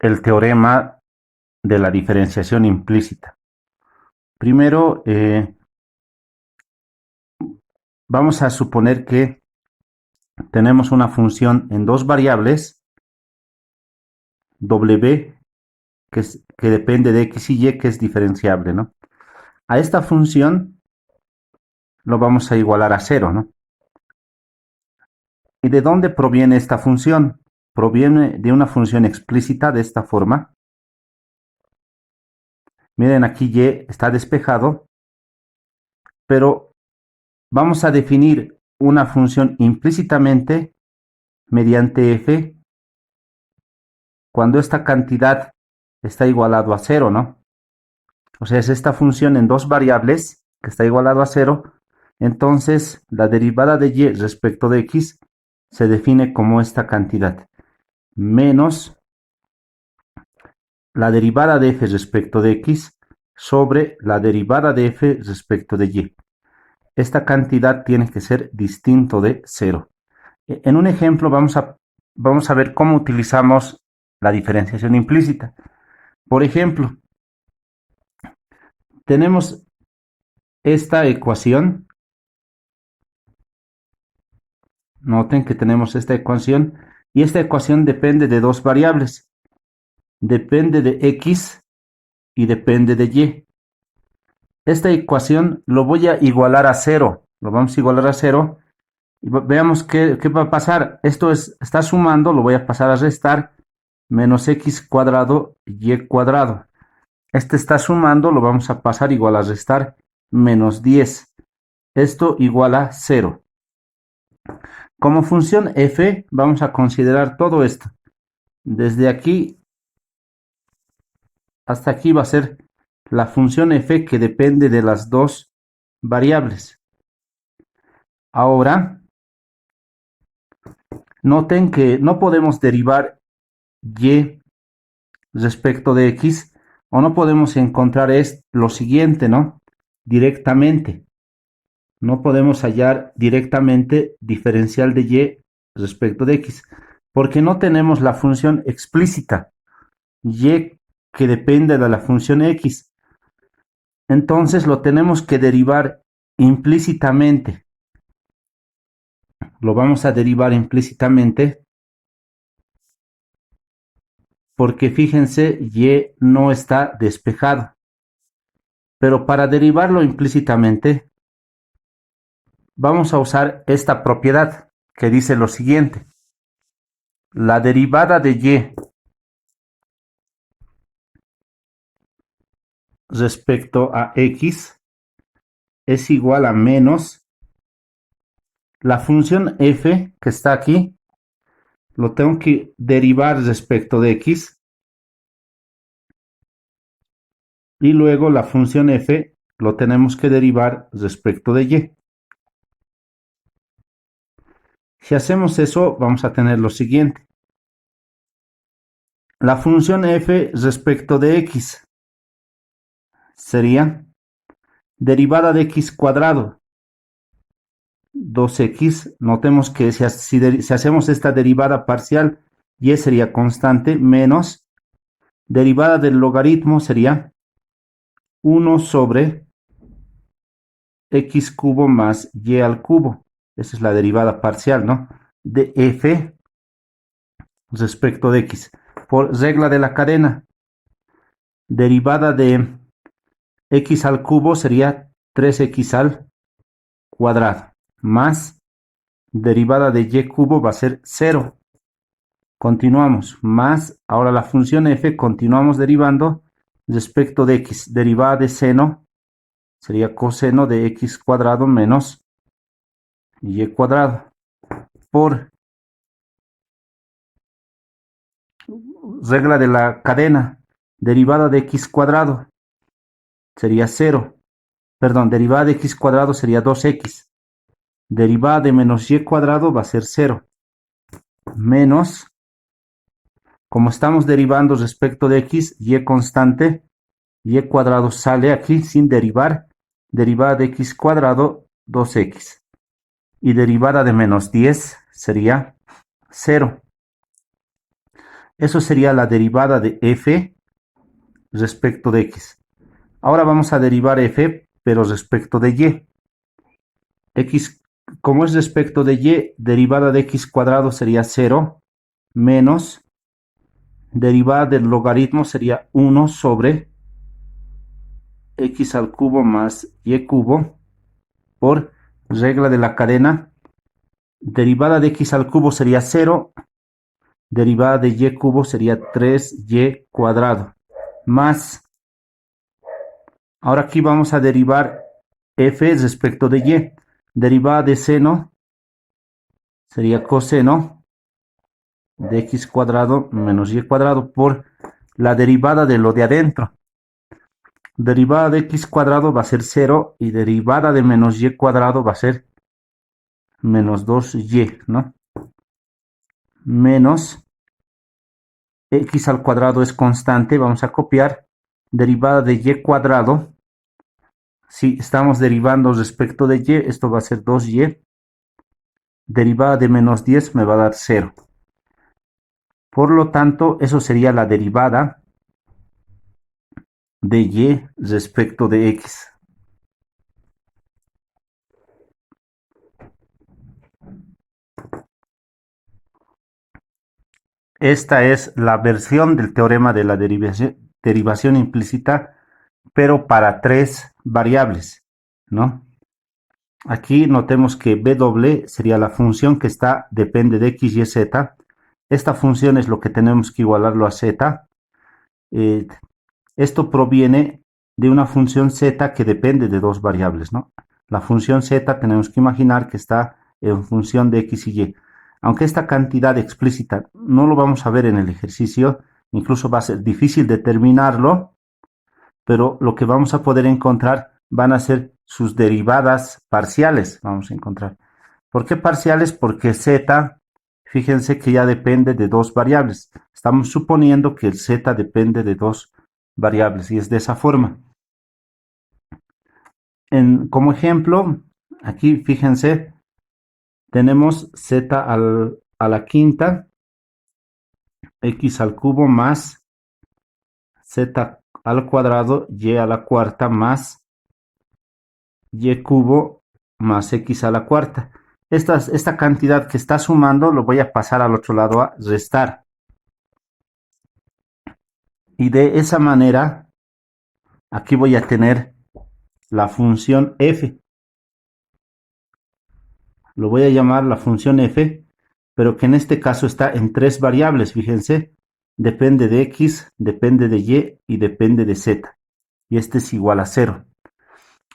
el teorema de la diferenciación implícita. Primero, vamos a suponer que tenemos una función en dos variables, w, que depende de x y y, que es diferenciable, ¿no? A esta función lo vamos a igualar a cero, ¿no? ¿Y de dónde proviene esta función? Proviene de una función explícita de esta forma. Miren, aquí y está despejado, pero vamos a definir una función implícitamente mediante f cuando esta cantidad está igualado a cero, ¿no? O sea, es esta función en dos variables que está igualado a cero. Entonces, la derivada de y respecto de x se define como esta cantidad, menos la derivada de f respecto de x sobre la derivada de f respecto de y. Esta cantidad tiene que ser distinto de cero. En un ejemplo vamos a ver cómo utilizamos la diferenciación implícita. Por ejemplo, tenemos esta ecuación. Noten que tenemos esta ecuación y esta ecuación depende de dos variables. Depende de x y depende de y. Esta ecuación lo voy a igualar a cero. Lo vamos a igualar a cero. Y veamos qué va a pasar. Esto está sumando, lo voy a pasar a restar. Menos x cuadrado y cuadrado. Este está sumando, lo vamos a pasar igual a restar. Menos 10. Esto igual a 0. Como función f, vamos a considerar todo esto. Desde aquí hasta aquí va a ser la función f que depende de las dos variables. Ahora, noten que no podemos derivar y respecto de x, o no podemos encontrar lo siguiente, ¿no? Directamente. No podemos hallar directamente diferencial de y respecto de x, porque no tenemos la función explícita y que depende de la función x. Entonces lo tenemos que derivar implícitamente. Lo vamos a derivar implícitamente porque fíjense, y no está despejado. Pero para derivarlo implícitamente, vamos a usar esta propiedad que dice lo siguiente. La derivada de y respecto a x es igual a menos la función f que está aquí, lo tengo que derivar respecto de x, y luego la función f lo tenemos que derivar respecto de y. Si hacemos eso, vamos a tener lo siguiente. La función f respecto de x sería derivada de x cuadrado, 2x. Notemos que si hacemos esta derivada parcial, y sería constante, menos derivada del logaritmo sería 1 sobre x cubo más y al cubo. Esa es la derivada parcial, ¿no? De f respecto de x. Por regla de la cadena, derivada de x al cubo sería 3x al cuadrado, más derivada de y cubo va a ser 0. Continuamos, más, ahora la función f continuamos derivando respecto de x. Derivada de seno sería coseno de x cuadrado menos y cuadrado, por regla de la cadena, derivada de x cuadrado sería 0. Perdón, derivada de x cuadrado sería 2x. Derivada de menos y cuadrado va a ser 0. Menos, como estamos derivando respecto de x, y constante, y cuadrado sale aquí sin derivar. Derivada de x cuadrado, 2x. Y derivada de menos 10 sería 0. Eso sería la derivada de f respecto de x. Ahora vamos a derivar f, pero respecto de y. X, como es respecto de y, derivada de x cuadrado sería 0 menos derivada del logaritmo sería 1 sobre x al cubo más y cubo por regla de la cadena. Derivada de x al cubo sería 0, derivada de y cubo sería 3y cuadrado más. Ahora aquí vamos a derivar f respecto de y. Derivada de seno sería coseno de x cuadrado menos y cuadrado por la derivada de lo de adentro. Derivada de x cuadrado va a ser 0 y derivada de menos y cuadrado va a ser menos 2y, ¿no? Menos x al cuadrado es constante, vamos a copiar. Derivada de y cuadrado, si estamos derivando respecto de y, esto va a ser 2y. Derivada de menos 10 me va a dar 0. Por lo tanto, eso sería la derivada de y respecto de x. Esta es la versión del teorema de la derivación implícita, pero para 3 variables, ¿no? Aquí notemos que w sería la función que depende de x, y, z. Esta función es lo que tenemos que igualarlo a z. Esto proviene de una función z que depende de 2 variables, ¿no? La función z tenemos que imaginar que está en función de x y y. Aunque esta cantidad explícita no lo vamos a ver en el ejercicio, incluso va a ser difícil determinarlo, pero lo que vamos a poder encontrar van a ser sus derivadas parciales, vamos a encontrar. ¿Por qué parciales? Porque z, fíjense que ya depende de 2 variables. Estamos suponiendo que el z depende de 2 variables y es de esa forma. Como ejemplo, aquí fíjense, tenemos z a la quinta, x al cubo más z al cuadrado, y a la cuarta más y cubo más x a la cuarta. Esta cantidad que está sumando lo voy a pasar al otro lado a restar. Y de esa manera, aquí voy a tener la función f. Lo voy a llamar la función f, pero que en este caso está en 3 variables, fíjense. Depende de x, depende de y depende de z. Y este es igual a 0.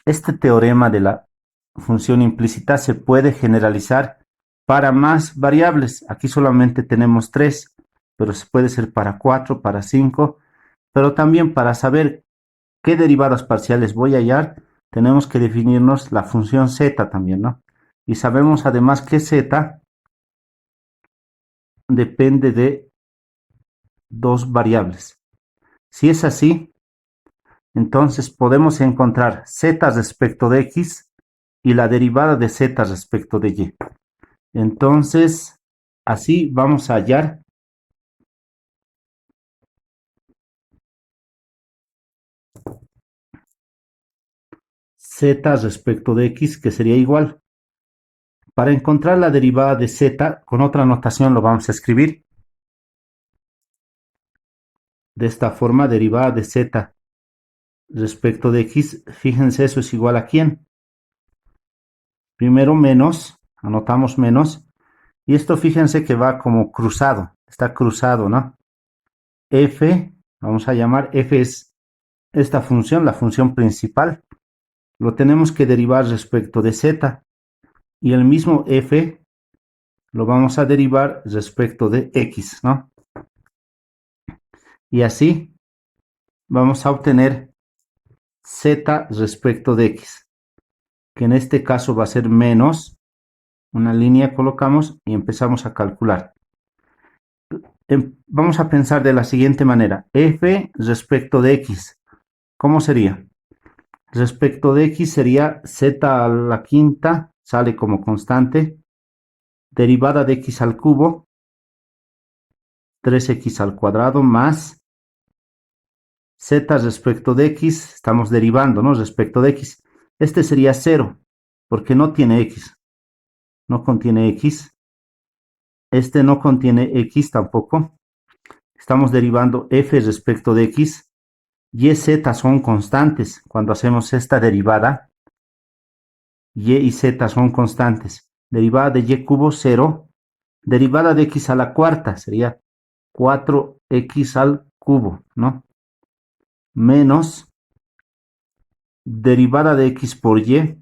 Este teorema de la función implícita se puede generalizar para más variables. Aquí solamente tenemos 3, pero se puede ser para 4, para 5, pero también para saber qué derivadas parciales voy a hallar, tenemos que definirnos la función z también, ¿no? Y sabemos además que z depende de 2 variables. Si es así, entonces podemos encontrar z respecto de x y la derivada de z respecto de y. Entonces, así vamos a hallar z respecto de x, que sería igual. Para encontrar la derivada de z, con otra notación lo vamos a escribir. De esta forma, derivada de z respecto de x, fíjense, eso es igual a ¿quién? Primero menos, anotamos menos, y esto fíjense que va como cruzado, está cruzado, ¿no? F, vamos a llamar, f es esta función, la función principal, lo tenemos que derivar respecto de z, y el mismo f lo vamos a derivar respecto de x, ¿no? Y así vamos a obtener z respecto de x, que en este caso va a ser menos, una línea colocamos y empezamos a calcular. Vamos a pensar de la siguiente manera, f respecto de x, ¿cómo sería? Respecto de x sería z a la quinta, sale como constante, derivada de x al cubo, 3x al cuadrado más z respecto de x, estamos derivando, ¿no? Respecto de x. Este sería 0, porque no tiene x, no contiene x. Este no contiene x tampoco. Estamos derivando f respecto de x. Y z son constantes. Cuando hacemos esta derivada, y z son constantes. Derivada de y cubo, 0. Derivada de x a la cuarta sería 4x al cubo, ¿no? Menos derivada de x por y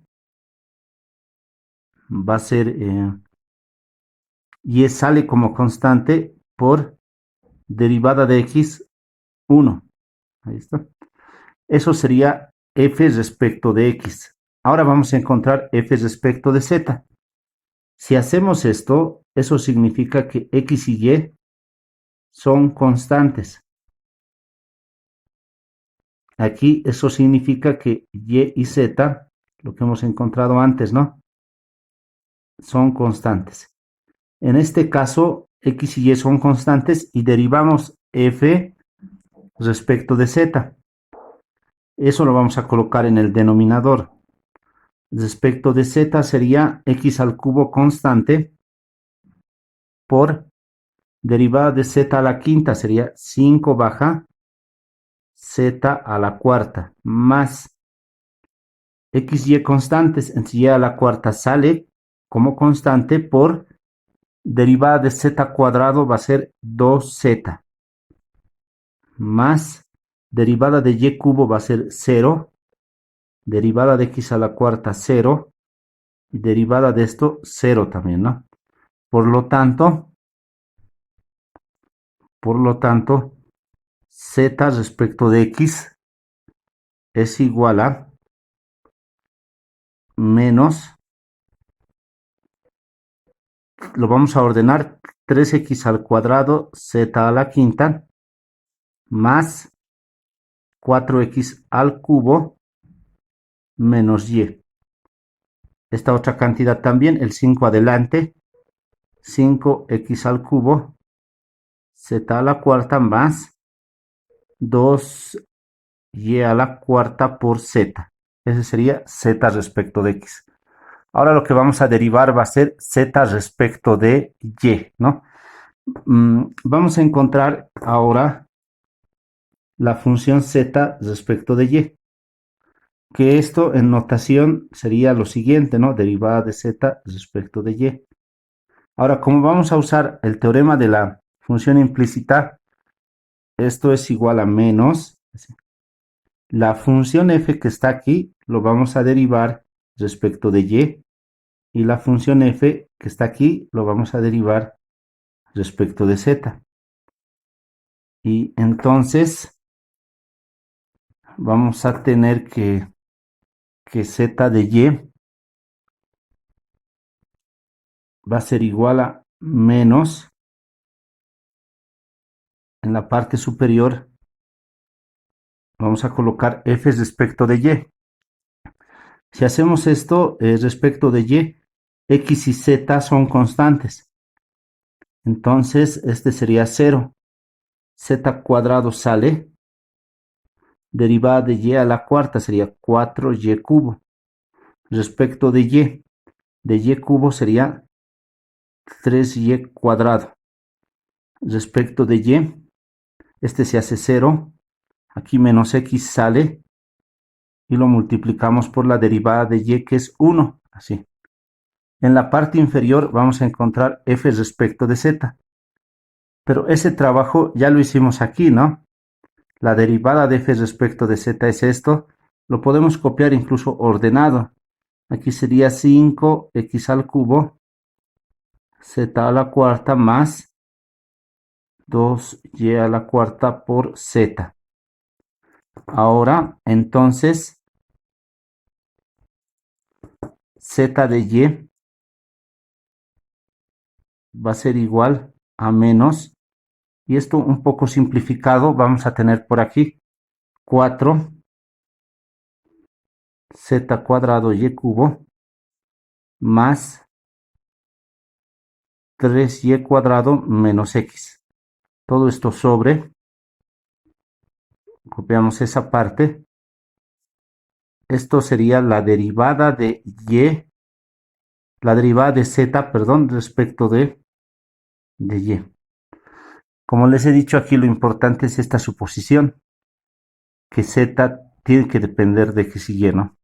va a ser y sale como constante por derivada de x 1. Ahí está. Eso sería f respecto de x. Ahora vamos a encontrar f respecto de z. Si hacemos esto, eso significa que x y y son constantes. Aquí eso significa que y z, lo que hemos encontrado antes, ¿no? Son constantes. En este caso, x y y son constantes y derivamos f respecto de z. Eso lo vamos a colocar en el denominador. Respecto de z sería x al cubo constante por derivada de z a la quinta, sería 5 baja z a la cuarta, más x y constantes, entonces y a la cuarta sale como constante por derivada de z cuadrado va a ser 2z, más derivada de y cubo va a ser 0, derivada de x a la cuarta 0, y derivada de esto 0 también, ¿no? Por lo tanto, z respecto de x es igual a menos, lo vamos a ordenar, 3x al cuadrado z a la quinta más 4x al cubo menos y. Esta otra cantidad también, el 5 adelante, 5x al cubo z a la cuarta más 2y a la cuarta por z. Ese sería z respecto de x. Ahora lo que vamos a derivar va a ser z respecto de y, ¿no? Vamos a encontrar ahora la función z respecto de y. Que esto en notación sería lo siguiente, ¿no? Derivada de z respecto de y. Ahora, como vamos a usar el teorema de la función implícita, esto es igual a menos la función f que está aquí, lo vamos a derivar respecto de y la función f que está aquí, lo vamos a derivar respecto de z. Y entonces vamos a tener que z de y va a ser igual a menos, en la parte superior vamos a colocar f respecto de y. Si hacemos esto respecto de y, x y z son constantes. Entonces este sería 0. Z cuadrado sale. Derivada de y a la cuarta sería 4y cubo. Respecto de y cubo sería 3y cuadrado. Respecto de y, este se hace 0. Aquí menos x sale. Y lo multiplicamos por la derivada de y, que es 1. Así. En la parte inferior vamos a encontrar f respecto de z. Pero ese trabajo ya lo hicimos aquí, ¿no? La derivada de f respecto de z es esto. Lo podemos copiar incluso ordenado. Aquí sería 5x al cubo, z a la cuarta más 2y a la cuarta por z. Ahora, entonces, z de y va a ser igual a menos, y esto un poco simplificado, vamos a tener por aquí 4 z cuadrado y cubo más 3y cuadrado menos x. todo esto sobre, copiamos esa parte. Esto sería la derivada de y, la derivada de z, perdón, respecto de y. Como les he dicho aquí, lo importante es esta suposición, que z tiene que depender de x y y, ¿no?